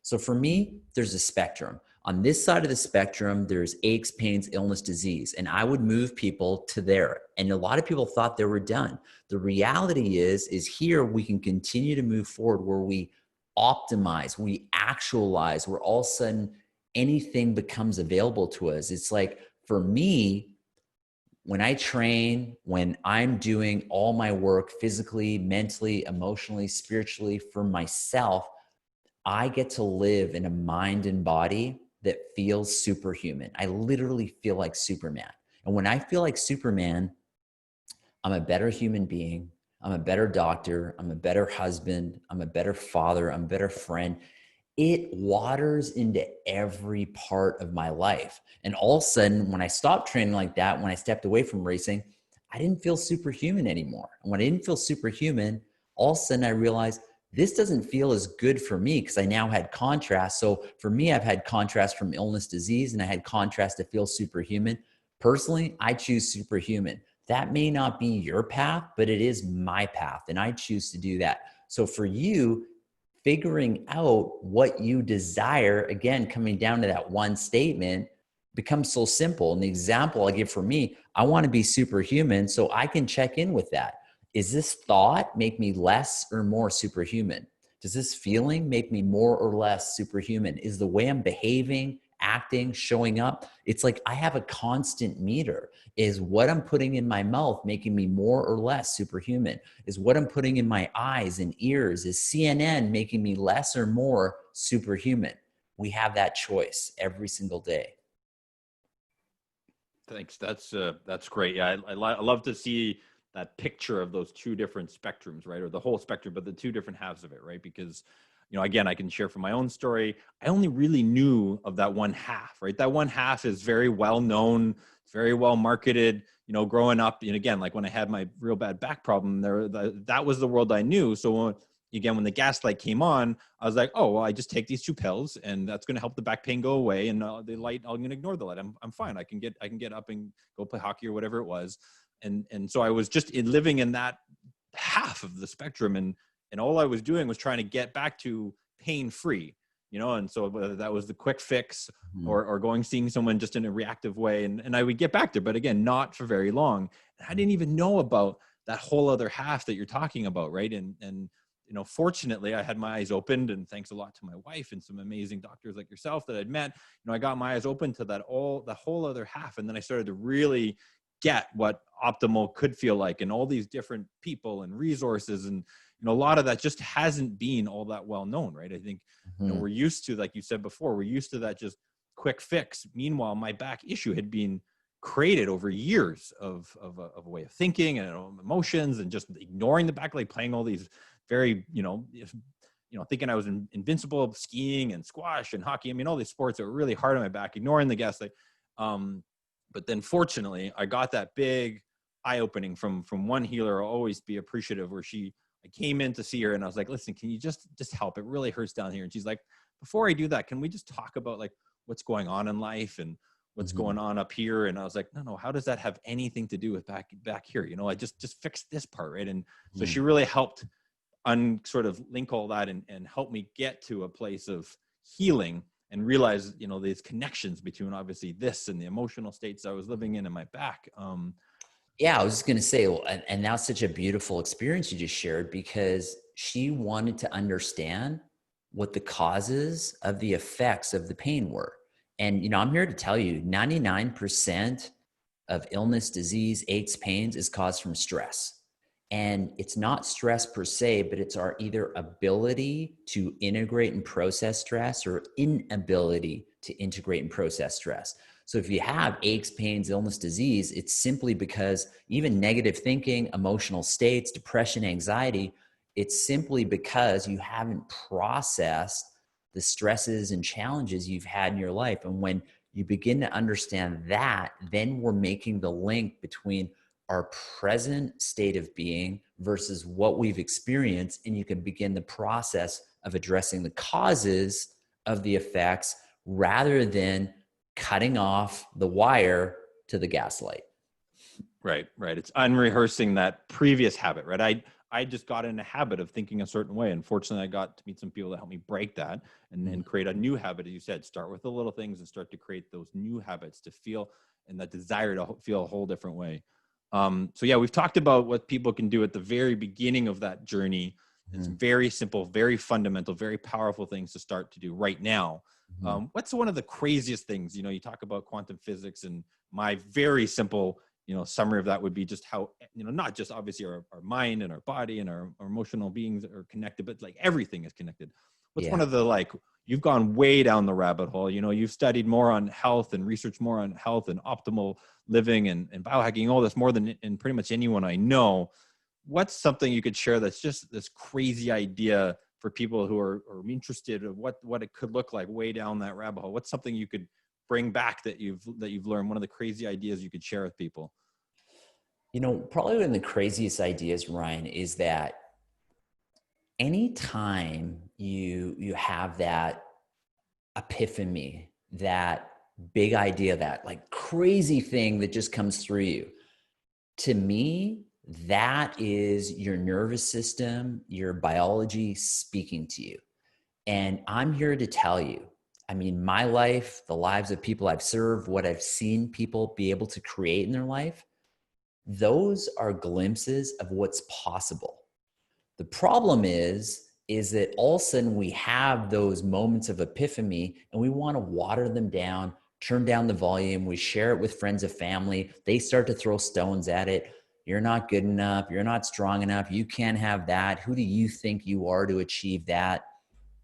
So for me, there's a spectrum. On this side of the spectrum, there's aches, pains, illness, disease. And I would move people to there. And a lot of people thought they were done. The reality is here we can continue to move forward where we optimize, we actualize, where all of a sudden anything becomes available to us. It's like, for me, when I train, when I'm doing all my work physically, mentally, emotionally, spiritually for myself, I get to live in a mind and body that feels superhuman. I literally feel like Superman. And when I feel like Superman, I'm a better human being. I'm a better doctor. I'm a better husband. I'm a better father. I'm a better friend. It waters into every part of my life. And all of a sudden, when I stopped training like that, when I stepped away from racing, I didn't feel superhuman anymore. And when I didn't feel superhuman, all of a sudden I realized this doesn't feel as good for me, because I now had contrast. So for me, I've had contrast from illness, disease, and I had contrast to feel superhuman. Personally, I choose superhuman. That may not be your path, but it is my path, and I choose to do that. So for you, figuring out what you desire, again, coming down to that one statement, becomes so simple. And the example I give for me, I want to be superhuman, so I can check in with that. Is this thought make me less or more superhuman? Does this feeling make me more or less superhuman? Is the way I'm behaving, acting, showing up? It's like I have a constant meter. Is what I'm putting in my mouth making me more or less superhuman? Is what I'm putting in my eyes and ears, is CNN making me less or more superhuman? We have that choice every single day. Thanks. That's great. Yeah, I love to see that picture of those two different spectrums, right? Or the whole spectrum, but the two different halves of it, right? Because, again, I can share from my own story. I only really knew of that one half, right? That one half is very well known, it's very well marketed. Growing up, and again, like when I had my real bad back problem, that was the world I knew. So when the gaslight came on, I was like, oh, well, I just take these two pills and that's going to help the back pain go away. And the light, I'm going to ignore the light. I'm fine. I can get up and go play hockey or whatever it was. And so I was just living in that half of the spectrum. And all I was doing was trying to get back to pain free, and so whether that was the quick fix or seeing someone just in a reactive way. And I would get back there, but again, not for very long. And I didn't even know about that whole other half that you're talking about. Right. And fortunately I had my eyes opened, and thanks a lot to my wife and some amazing doctors like yourself that I'd met, I got my eyes open to the whole other half. And then I started to really get what optimal could feel like, and all these different people and resources. And, a lot of that just hasn't been all that well known. Right. I think, we're used to, like you said before, we're used to that just quick fix. Meanwhile, my back issue had been created over years of a way of thinking and emotions, and just ignoring the back, like playing all these very, thinking I was invincible, skiing and squash and hockey. I mean, all these sports that were really hard on my back, ignoring the guests. But then fortunately I got that big eye opening from one healer. I'll always be appreciative, where I came in to see her and I was like, listen, can you just help? It really hurts down here. And she's like, before I do that, can we just talk about like what's going on in life and what's going on up here? And I was like, no, how does that have anything to do with back here? I just fixed this part. Right. And so she really helped sort of link all that and help me get to a place of healing and realize, these connections between obviously this and the emotional states I was living in my back. Yeah, I was just going to say, and that's such a beautiful experience you just shared, because she wanted to understand what the causes of the effects of the pain were. And, I'm here to tell you 99% of illness, disease, aches, pains is caused from stress. And it's not stress per se, but it's our either ability to integrate and process stress or inability to integrate and process stress. So if you have aches, pains, illness, disease, it's simply because even negative thinking, emotional states, depression, anxiety, it's simply because you haven't processed the stresses and challenges you've had in your life. And when you begin to understand that, then we're making the link between our present state of being versus what we've experienced. And you can begin the process of addressing the causes of the effects rather than cutting off the wire to the gaslight. Right. It's unrehearsing that previous habit, right? I just got in a habit of thinking a certain way. Unfortunately, I got to meet some people that helped me break that and then create a new habit. As you said, start with the little things and start to create those new habits to feel, and that desire to feel a whole different way. So yeah, we've talked about what people can do at the very beginning of that journey. It's very simple, very fundamental, very powerful things to start to do right now. What's one of the craziest things, you talk about quantum physics, and my very simple, summary of that would be just how, not just obviously our mind and our body and our emotional beings are connected, but like everything is connected. What's one of the, you've gone way down the rabbit hole, you've studied more on health and researched more on health and optimal living and biohacking, all this more than in pretty much anyone I know. What's something you could share that's just this crazy idea for people who are interested of what it could look like way down that rabbit hole? What's something you could bring back that you've learned? One of the crazy ideas you could share with people? Probably one of the craziest ideas, Ryan, is that anytime you have that epiphany, that big idea, that like crazy thing that just comes through you, to me, that is your nervous system, your biology speaking to you. And I'm here to tell you, I mean, my life, the lives of people I've served, what I've seen people be able to create in their life, those are glimpses of what's possible. The problem is that all of a sudden we have those moments of epiphany and we want to water them down, turn down the volume. We share it with friends and family. They start to throw stones at it. You're not good enough. You're not strong enough. You can't have that. Who do you think you are to achieve that?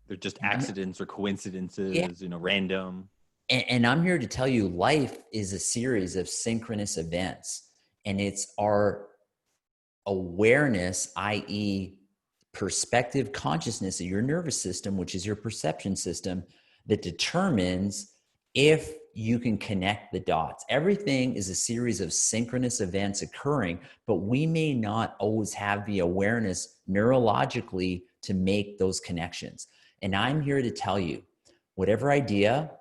They're just accidents or coincidences, Yeah. random. And I'm here to tell you, life is a series of synchronous events, and it's our awareness, i.e., perspective consciousness of your nervous system, which is your perception system, that determines if you can connect the dots. Everything is a series of synchronous events occurring, but we may not always have the awareness neurologically to make those connections. And I'm here to tell you, whatever idea,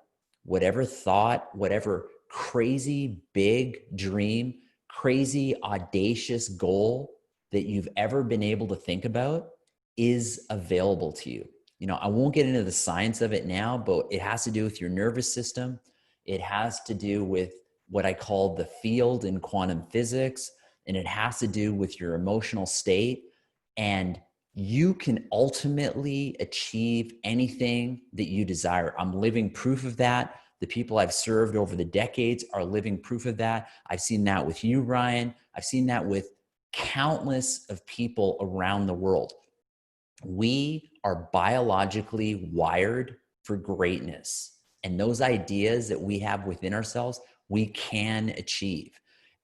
whatever thought, whatever crazy big dream, crazy audacious goal that you've ever been able to think about is available to you. I won't get into the science of it now, but it has to do with your nervous system. It has to do with what I call the field in quantum physics, and it has to do with your emotional state. And you can ultimately achieve anything that you desire. I'm living proof of that. The people I've served over the decades are living proof of that. I've seen that with you, Ryan. I've seen that with countless of people around the world. We are biologically wired for greatness. And those ideas that we have within ourselves, we can achieve.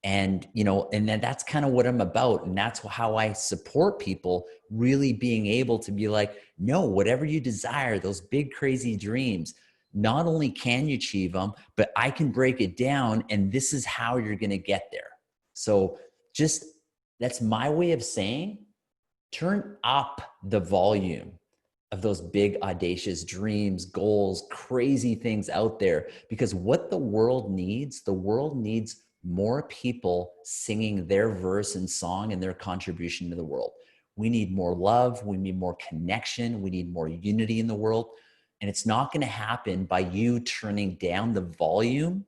And, and then that's kind of what I'm about. And that's how I support people really being able to be like, no, whatever you desire, those big, crazy dreams, not only can you achieve them, but I can break it down. And this is how you're going to get there. So just, that's my way of saying, turn up the volume of those big, audacious dreams, goals, crazy things out there. Because what the world needs more people singing their verse and song and their contribution to the world. We need more love. We need more connection. We need more unity in the world. And it's not going to happen by you turning down the volume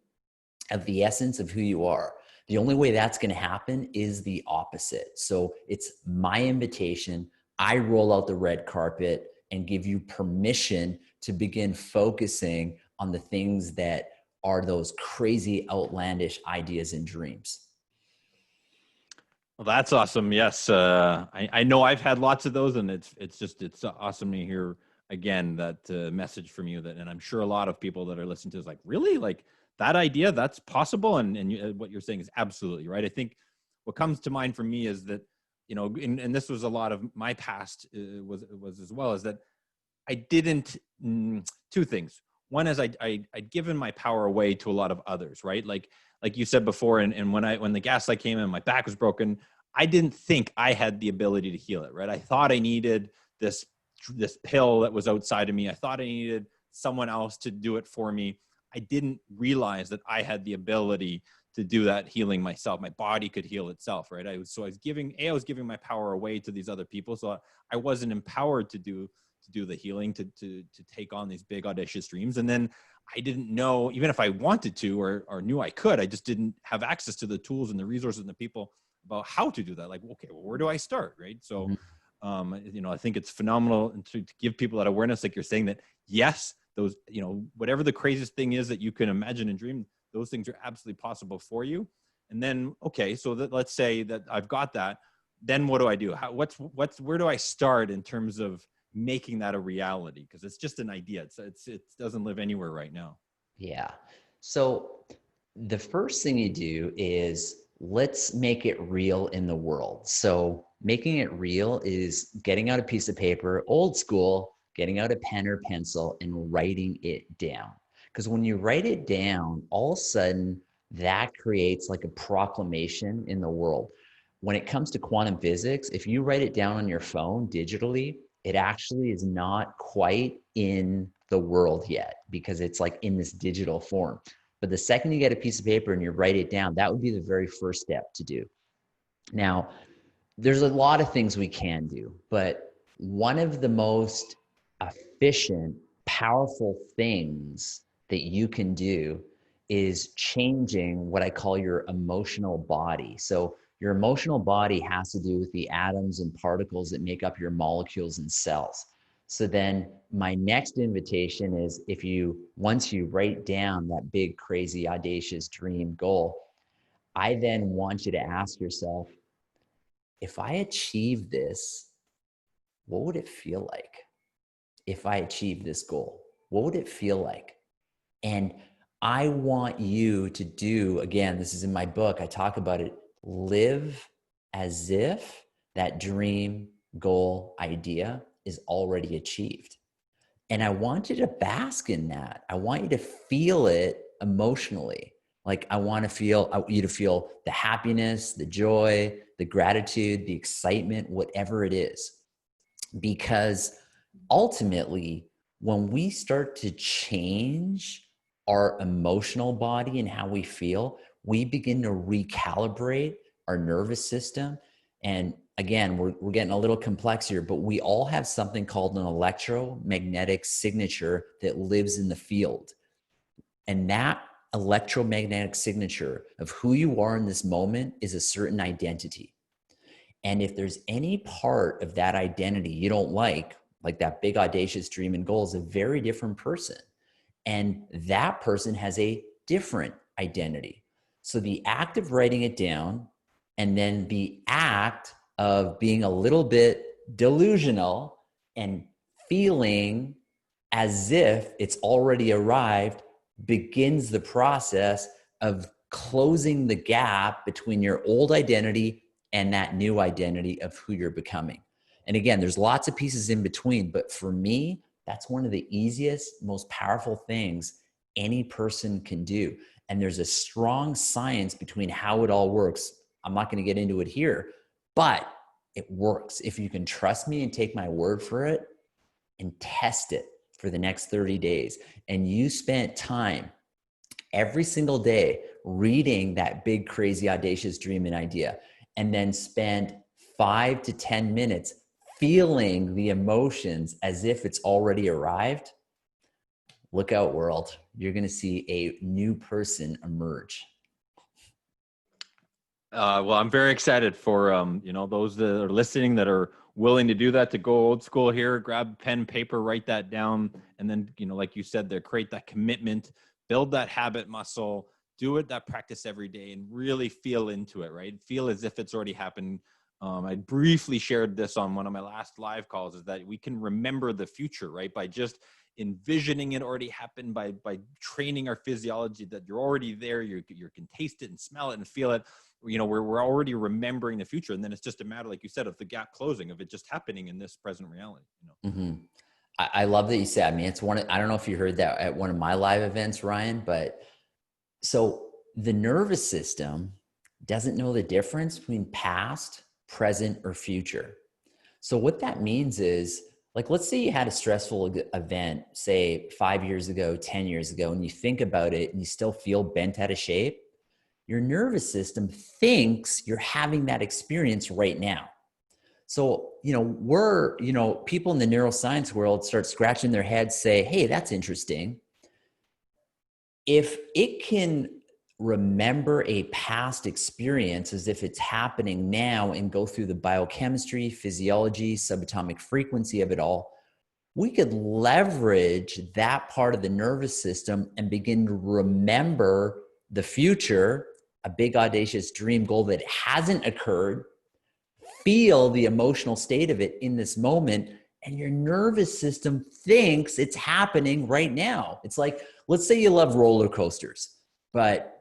of the essence of who you are. The only way that's going to happen is the opposite. So it's my invitation. I roll out the red carpet and give you permission to begin focusing on the things that are those crazy, outlandish ideas and dreams. Well, that's awesome. Yes. I know I've had lots of those, and it's awesome to hear again that message from you, and I'm sure a lot of people that are listening to is like, really, like that idea, that's possible. And what you're saying is absolutely right. I think what comes to mind for me is that, and this was a lot of my past was as well, is that I didn't, two things. One is I'd given my power away to a lot of others, right? Like you said before, and when the gaslight came in, my back was broken. I didn't think I had the ability to heal it, right? I thought I needed this pill that was outside of me. I thought I needed someone else to do it for me. I didn't realize that I had the ability to do that healing myself. My body could heal itself, right? I was giving my power away to these other people. So I wasn't empowered to do the healing, to take on these big audacious dreams. And then I didn't know, even if I wanted to or knew I could, I just didn't have access to the tools and the resources and the people about how to do that. Like, okay, well, where do I start? Right. So, I think it's phenomenal to give people that awareness, like you're saying, that yes, those, whatever the craziest thing is that you can imagine and dream, those things are absolutely possible for you. And then, okay, so let's say that I've got that, then what do I do? Where do I start in terms of making that a reality? Because it's just an idea. It doesn't live anywhere right now. Yeah. So the first thing you do is let's make it real in the world. So making it real is getting out a piece of paper, old school, getting out a pen or pencil and writing it down. Because when you write it down, all of a sudden that creates like a proclamation in the world. When it comes to quantum physics, if you write it down on your phone digitally, it actually is not quite in the world yet because it's like in this digital form. But the second you get a piece of paper and you write it down, that would be the very first step to do. Now, there's a lot of things we can do, but one of the most efficient, powerful things that you can do is changing what I call your emotional body. So your emotional body has to do with the atoms and particles that make up your molecules and cells. So then my next invitation is once you write down that big, crazy, audacious dream goal, I then want you to ask yourself, if I achieve this, what would it feel like? If I achieve this goal, what would it feel like? And I want you to do, again, this is in my book, I talk about it, live as if that dream, goal, idea is already achieved. And I want you to bask in that. I want you to feel it emotionally. Like I want you to feel the happiness, the joy, the gratitude, the excitement, whatever it is. Because ultimately, when we start to change our emotional body and how we feel, we begin to recalibrate our nervous system. And again, we're getting a little complex here, but we all have something called an electromagnetic signature that lives in the field. And that electromagnetic signature of who you are in this moment is a certain identity. And if there's any part of that identity you don't like that big audacious dream and goal is a very different person. And that person has a different identity. So the act of writing it down and then the act of being a little bit delusional and feeling as if it's already arrived begins the process of closing the gap between your old identity and that new identity of who you're becoming. And again, there's lots of pieces in between, but for me, that's one of the easiest, most powerful things any person can do. And there's a strong science between how it all works. I'm not going to get into it here, but it works. If you can trust me and take my word for it and test it for the next 30 days, and you spent time every single day reading that big, crazy, audacious dream and idea, and then spend 5 to 10 minutes feeling the emotions as if it's already arrived, look out, world. You're going to see a new person emerge. Well, I'm very excited for, those that are listening that are willing to do that, to go old school here, grab pen, paper, write that down. And then, like you said, there, create that commitment, build that habit muscle, do it, that practice every day, and really feel into it, right? Feel as if it's already happened. I briefly shared this on one of my last live calls, is that we can remember the future, right? By just envisioning it already happened, by training our physiology that you're already there, you can taste it and smell it and feel it. We're already remembering the future. And then it's just a matter, like you said, of the gap closing, of it just happening in this present reality. Mm-hmm. I love that you said, I don't know if you heard that at one of my live events, Ryan, but so the nervous system doesn't know the difference between past, present, or future. So what that means is, like, let's say you had a stressful event, say 5 years ago, 10 years ago, and you think about it and you still feel bent out of shape. Your nervous system thinks you're having that experience right now. So, people in the neuroscience world start scratching their heads, say, hey, that's interesting. If it can remember a past experience as if it's happening now and go through the biochemistry, physiology, subatomic frequency of it all, we could leverage that part of the nervous system and begin to remember the future, a big audacious dream goal that hasn't occurred, feel the emotional state of it in this moment, and your nervous system thinks it's happening right now. It's like, let's say you love roller coasters, but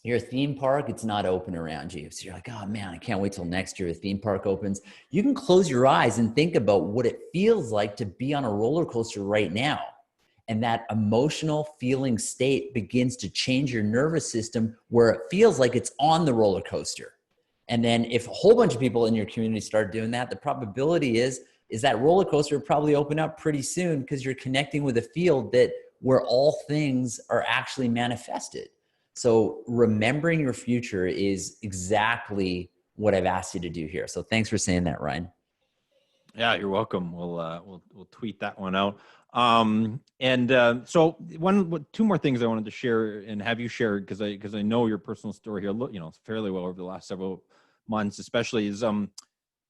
your theme park, it's not open around you. So you're like, oh man, I can't wait till next year the theme park opens. You can close your eyes and think about what it feels like to be on a roller coaster right now. And that emotional feeling state begins to change your nervous system where it feels like it's on the roller coaster. And then if a whole bunch of people in your community start doing that, the probability is that roller coaster will probably open up pretty soon, because you're connecting with a field that where all things are actually manifested. So remembering your future is exactly what I've asked you to do here. So thanks for saying that, Ryan. Yeah, you're welcome. We'll tweet that one out. So two more things I wanted to share and have you share, because I know your personal story here, fairly well over the last several months, especially, is I'm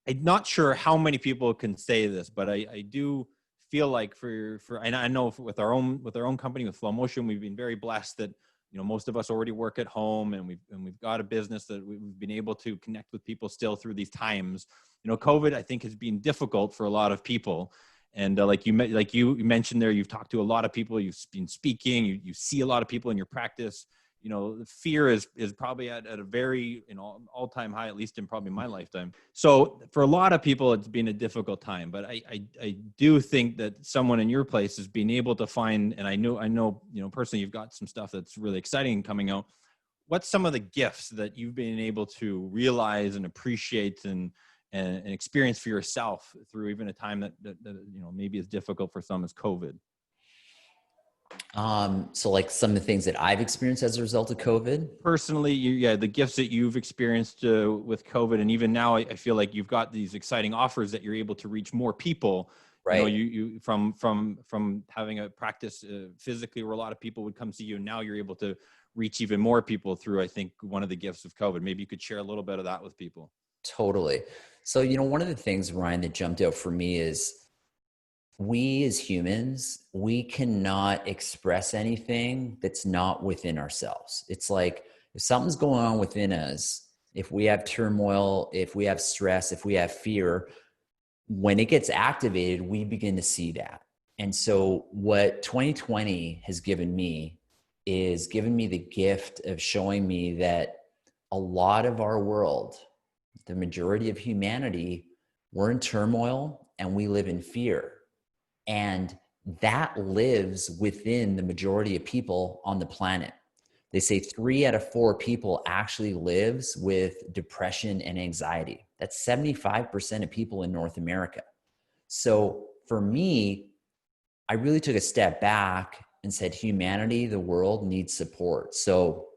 not sure how many people can say this, but I do feel like and I know with our own company, with Flow Motion, we've been very blessed that most of us already work at home, and we've got a business that we've been able to connect with people still through these times. COVID, I think, has been difficult for a lot of people. And like you mentioned there, you've talked to a lot of people, you've been speaking, you see a lot of people in your practice. The fear is probably at a very, all-time high, at least in probably my lifetime. So for a lot of people, it's been a difficult time, but I do think that someone in your place has been able to find, and I know, personally, you've got some stuff that's really exciting coming out. What's some of the gifts that you've been able to realize and appreciate and experience for yourself through even a time that maybe is difficult for some as COVID? So like some of the things that I've experienced as a result of COVID? Personally, the gifts that you've experienced with COVID, and even now, I feel like you've got these exciting offers that you're able to reach more people. Right. You from having a practice physically where a lot of people would come see you, and now you're able to reach even more people through, I think, one of the gifts of COVID. Maybe you could share a little bit of that with people. Totally. So, one of the things, Ryan, that jumped out for me is, we as humans, we cannot express anything that's not within ourselves. It's like, if something's going on within us, if we have turmoil, if we have stress, if we have fear, when it gets activated, we begin to see that. And so what 2020 has given me is given me the gift of showing me that a lot of our world, the majority of humanity, we're in turmoil and we live in fear. And that lives within the majority of people on the planet. They say 3 out of 4 people actually lives with depression and anxiety. That's 75% of people in North America. So for me, I really took a step back and said, humanity, the world needs support. So,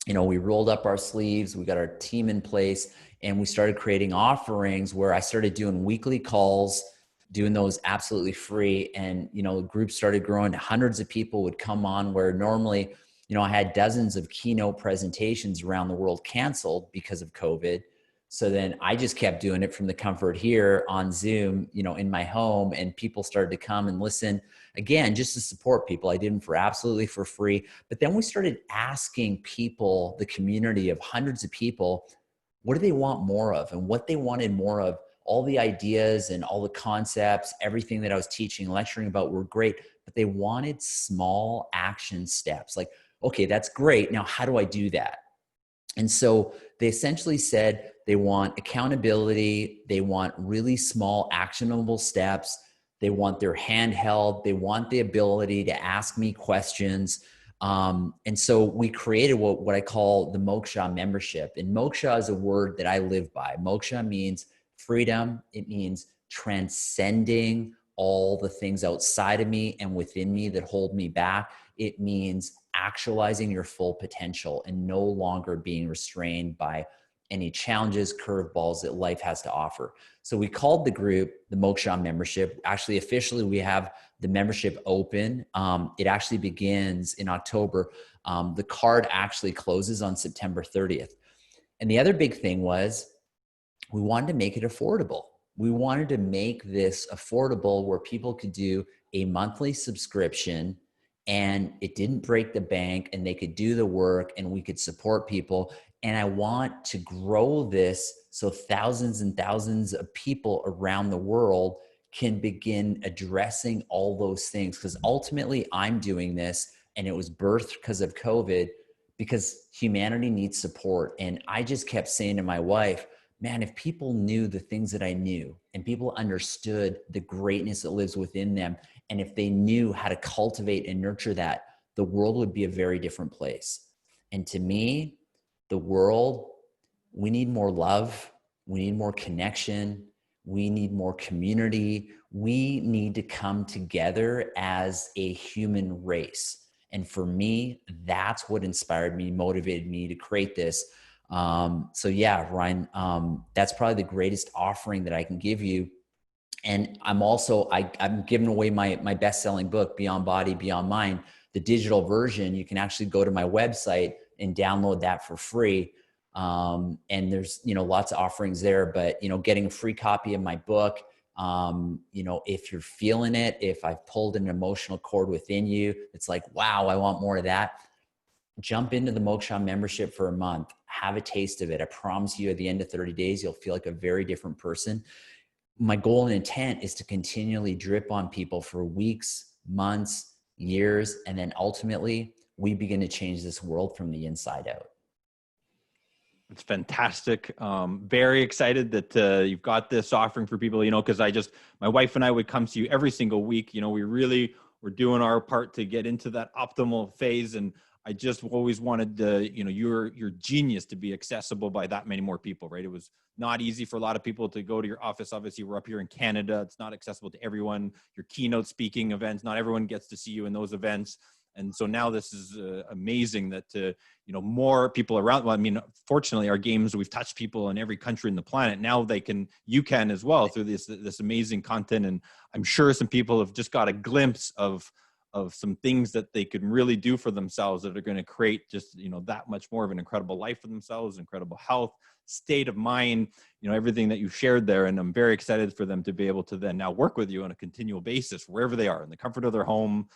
we rolled up our sleeves, we got our team in place, and we started creating offerings where I started doing weekly calls, doing those absolutely free. And, groups started growing. Hundreds of people would come on where normally, I had dozens of keynote presentations around the world canceled because of COVID. So then I just kept doing it from the comfort here on Zoom, in my home, and people started to come and listen again, just to support people. I did them absolutely for free. But then we started asking people, the community of hundreds of people, what do they want more of? And what they wanted more of, all the ideas and all the concepts, everything that I was teaching, lecturing about were great, but they wanted small action steps. Like, okay, that's great. Now, how do I do that? And so they essentially said they want accountability. They want really small actionable steps. They want their hand held. They want the ability to ask me questions. And so we created what I call the Moksha membership. And Moksha is a word that I live by. Moksha means freedom. It means transcending all the things outside of me and within me that hold me back. It means actualizing your full potential and no longer being restrained by any challenges, curveballs that life has to offer. So we called the group the Moksha membership. Actually, officially, we have the membership open. It actually begins in October. The card actually closes on September 30th. And the other big thing was we wanted to make it affordable. We wanted to make this affordable where people could do a monthly subscription and it didn't break the bank and they could do the work and we could support people. And I want to grow this so thousands and thousands of people around the world can begin addressing all those things. Because ultimately I'm doing this, and it was birthed because of COVID, because humanity needs support. And I just kept saying to my wife, man, if people knew the things that I knew and people understood the greatness that lives within them, and if they knew how to cultivate and nurture that, the world would be a very different place. And to me, the world, we need more love. We need more connection. We need more community. We need to come together as a human race. And for me, that's what inspired me, motivated me to create this. So yeah, Ryan, that's probably the greatest offering that I can give you. And I'm also, I'm giving away my best-selling book, Beyond Body, Beyond Mind, the digital version. You can actually go to my website and download that for free. And there's, lots of offerings there, but, getting a free copy of my book, if you're feeling it, if I've pulled an emotional cord within you, it's like, wow, I want more of that. Jump into the Moksha membership for a month, have a taste of it. I promise you at the end of 30 days, you'll feel like a very different person. My goal and intent is to continually drip on people for weeks, months, years, and then ultimately we begin to change this world from the inside out. It's fantastic. Very excited that you've got this offering for people, because my wife and I would come to you every single week. We really were doing our part to get into that optimal phase. And I just always wanted your genius to be accessible by that many more people, right? It was not easy for a lot of people to go to your office. Obviously, we're up here in Canada. It's not accessible to everyone. Your keynote speaking events, not everyone gets to see you in those events. And so now this is amazing that, more people around. Well, I mean, fortunately, our games, we've touched people in every country in the planet. Now you can as well through this amazing content. And I'm sure some people have just got a glimpse of some things that they can really do for themselves that are going to create just, that much more of an incredible life for themselves, incredible health, state of mind, everything that you shared there. And I'm very excited for them to be able to then now work with you on a continual basis, wherever they are in the comfort of their home.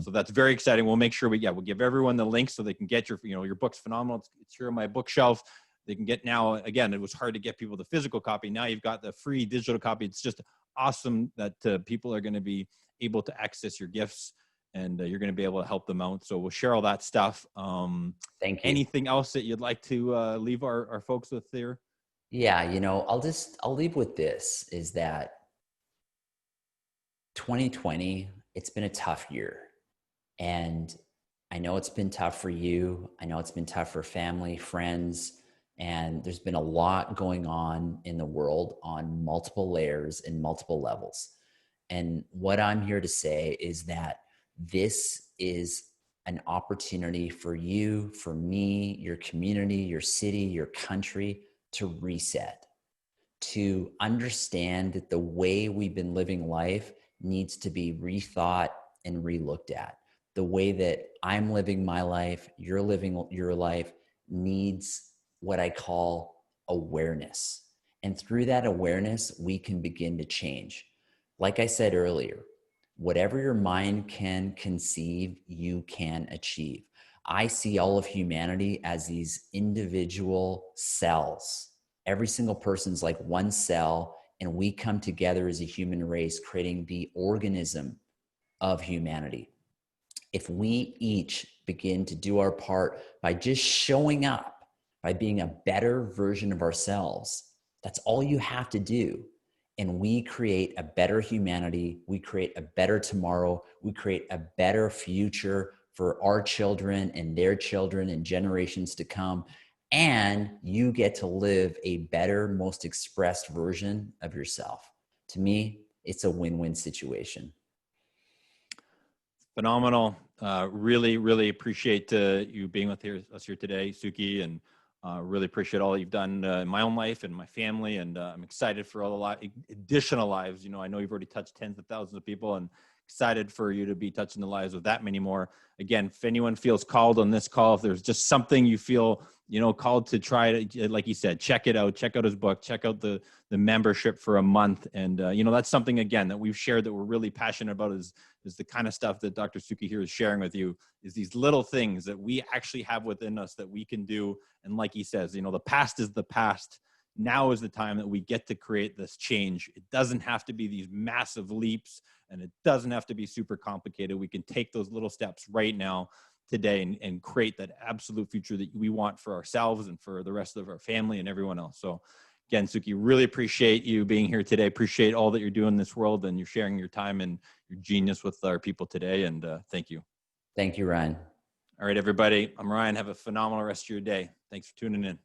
So that's very exciting. We'll make sure we'll give everyone the link so they can get your book's phenomenal. It's here on my bookshelf. They can get now, again, it was hard to get people the physical copy. Now you've got the free digital copy. It's just awesome that people are going to be able to access your gifts and you're going to be able to help them out. So we'll share all that stuff. Thank you. Anything else that you'd like to leave our folks with there? Yeah, I'll leave with this, is that 2020, it's been a tough year. And I know it's been tough for you. I know it's been tough for family, friends, and there's been a lot going on in the world on multiple layers and multiple levels. And what I'm here to say is that this is an opportunity for you, for me, your community, your city, your country to reset, to understand that the way we've been living life needs to be rethought and relooked at. The way that I'm living my life, you're living your life, needs what I call awareness. And through that awareness, we can begin to change. Like I said earlier, whatever your mind can conceive, you can achieve. I see all of humanity as these individual cells. Every single person's like one cell, and we come together as a human race, creating the organism of humanity. If we each begin to do our part by just showing up, by being a better version of ourselves, that's all you have to do. And we create a better humanity. We create a better tomorrow. We create a better future for our children and their children and generations to come. And you get to live a better, most expressed version of yourself. To me, it's a win-win situation. Phenomenal. Really, really appreciate you being with us here today, Sukhi, and really appreciate all you've done in my own life and my family. And I'm excited for all the additional lives. I know you've already touched tens of thousands of people, and excited for you to be touching the lives of that many more. Again, if anyone feels called on this call, if there's just something you feel, called to try to, like you said, check it out, check out his book, check out the membership for a month. And, that's something, again, that we've shared that we're really passionate about is the kind of stuff that Dr. Sukhi here is sharing with you, is these little things that we actually have within us that we can do. And like he says, the past is the past. Now is the time that we get to create this change. It doesn't have to be these massive leaps, and it doesn't have to be super complicated. We can take those little steps right now, today, and create that absolute future that we want for ourselves and for the rest of our family and everyone else. So again, Sukhi, really appreciate you being here today. Appreciate all that you're doing in this world, and you're sharing your time and your genius with our people today. And thank you. Thank you, Ryan. All right, everybody. I'm Ryan. Have a phenomenal rest of your day. Thanks for tuning in.